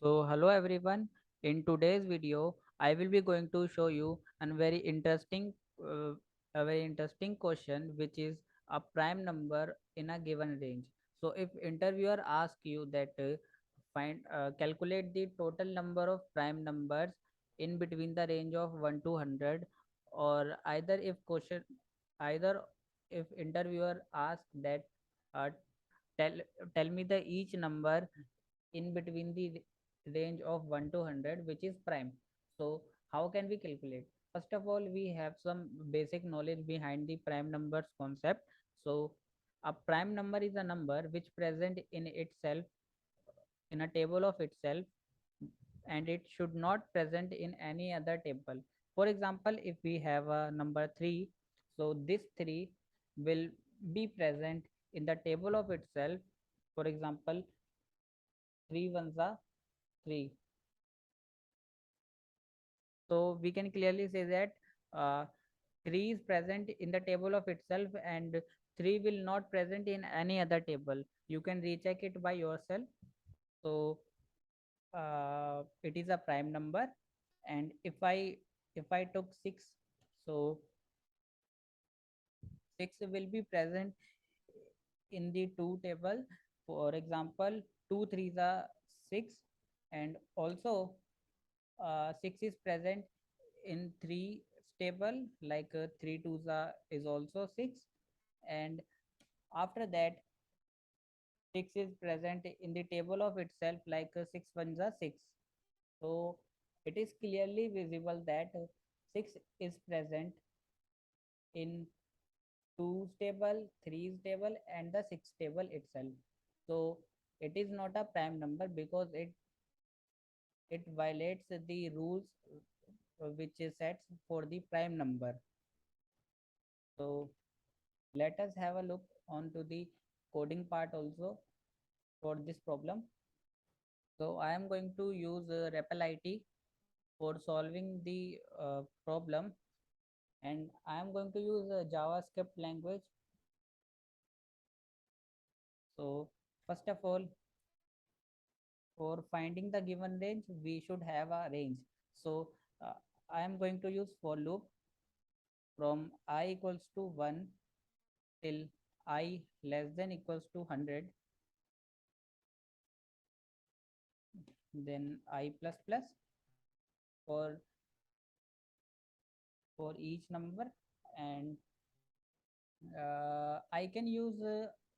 So hello everyone. In today's video, I will be going to show you uh, a very interesting question, which is a prime number in a given range. So if interviewer asks you that find calculate the total number of prime numbers in between the range of 1 to 100, or either if interviewer asks that uh, tell tell me the each number in between the range of 1 to 100 which is prime. So how can we calculate? First of all, we have some basic knowledge behind the prime numbers concept. So a prime number is a number which present in itself in a table of itself, and it should not present in any other table. For example, if we have a number 3, so this 3 will be present in the table of itself. For example, 3 ones are 3. So we can clearly say that uh, 3 is present in the table of itself, and 3 will not present in any other table. You can recheck it by yourself. So it is a prime number. And if I took 6, so 6 will be present in the 2 table. For example, 2 threes are 6, and also 6 is present in 3 table, like 3 twos are is also 6. And after that, 6 is present in the table of itself, like 6 ones are 6. So it is clearly visible that 6 is present in 2 table, 3 table, and the 6 table itself. So it is not a prime number because it violates the rules which is set for the prime number. So let us have a look onto the coding part also for this problem. So I am going to use REPL IT for solving the problem, and I am going to use a JavaScript language. So first of all, for finding the given range, we should have a range. So uh, I am going to use for loop from I equals to 1 till I less than equals to 100, then I plus plus for each number. And I can use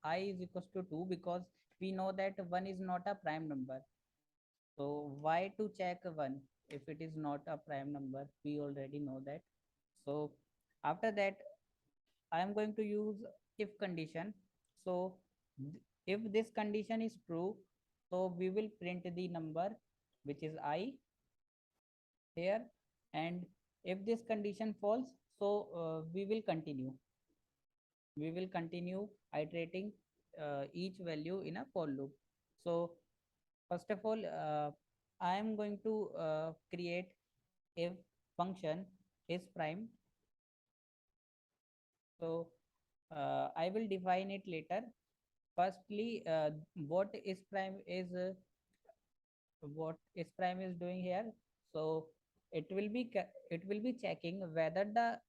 I is equals to 2 because we know that 1 is not a prime number. So why to check 1 if it is not a prime number? We already know that. So after that, I am going to use if condition. So if this condition is true, so we will print the number which is I here. And if this condition false, so we will continue iterating each value in a for loop. So first of all, I am going to create if function is prime. So I will define it later. Firstly, what is prime is doing here. So it will be checking whether the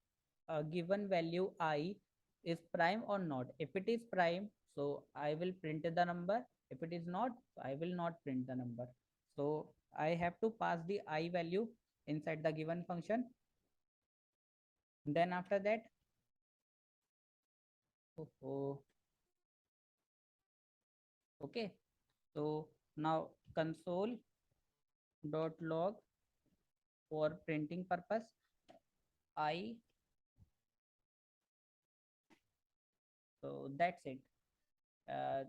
given value I is prime or not. If it is prime, so I will print the number. If it is not, I will not print the number. So I have to pass the I value inside the given function. Then after that, oh, oh, okay. So now console dot log for printing purpose I. So that's it. uh,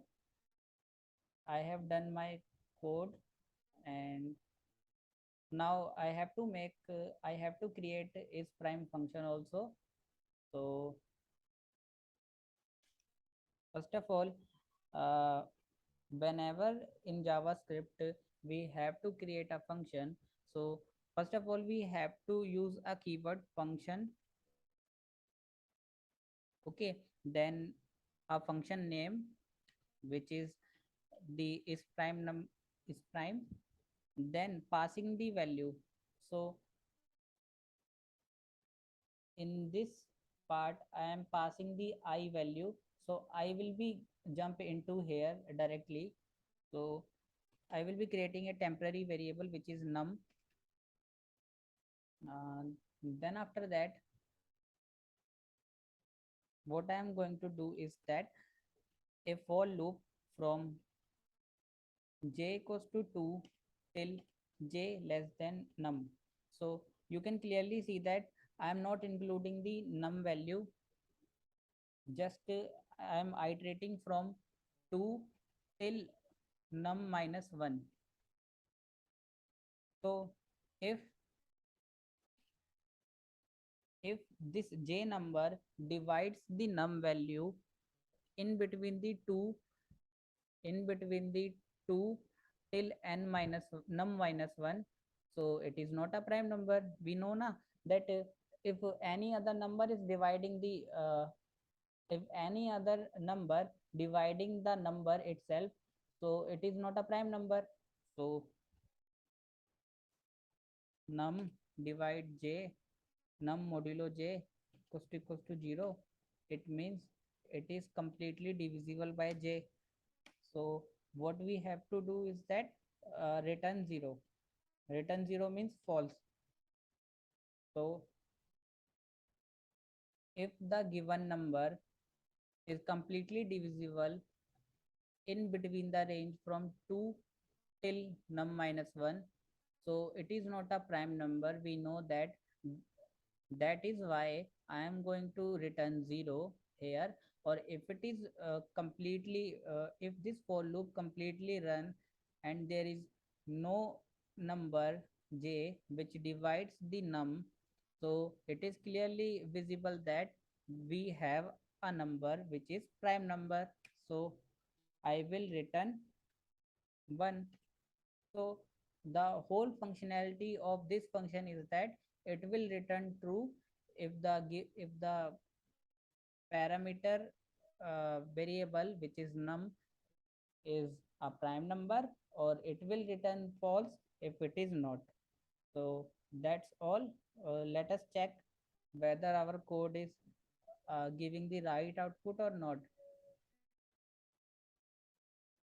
I have done my code, and now I have to create is prime function also. So first of all, uh, whenever in JavaScript we have to create a function, so first of all we have to use a keyword function. Okay, then a function name which is the is prime. then passing the value. So in this part I am passing the I value, so I will be jump into here directly. So I will be creating a temporary variable which is num. uh, then after that what I am going to do is that a for loop from j equals to 2 till j less than num. So you can clearly see that I am not including the num value, just I am iterating from 2 till num minus 1. So if if this j number divides the num value in between the two, in between the 2 till n minus num minus 1, so it is not a prime number. We know na that if any other number is dividing the if any other number dividing the number itself, so it is not a prime number. So num divide j, num modulo j equals to 0, it means it is completely divisible by j. So what we have to do is that return 0. Return 0 means false. So if the given number is completely divisible in between the range from 2 till num minus 1, so it is not a prime number. We know that. That is why I am going to return 0 here. Or if it is completely if this for loop completely run and there is no number j which divides the num, so it is clearly visible that we have a number which is prime number. So I will return 1. So the whole functionality of this function is that it will return true if the parameter variable which is num is a prime number, or it will return false if it is not. So that's all. Let us check whether our code is giving the right output or not.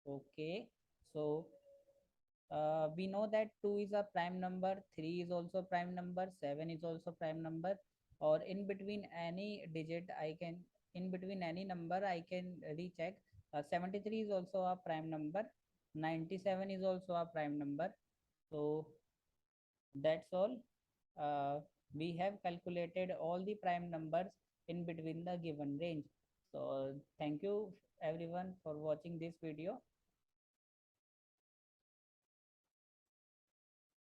Okay, so we know that 2 is a prime number, 3 is also prime number, 7 is also prime number, or in between any digit I can, in between any number I can recheck. 73 is also a prime number, 97 is also a prime number. So that's all. uh, we have calculated all the prime numbers in between the given range. So thank you everyone for watching this video.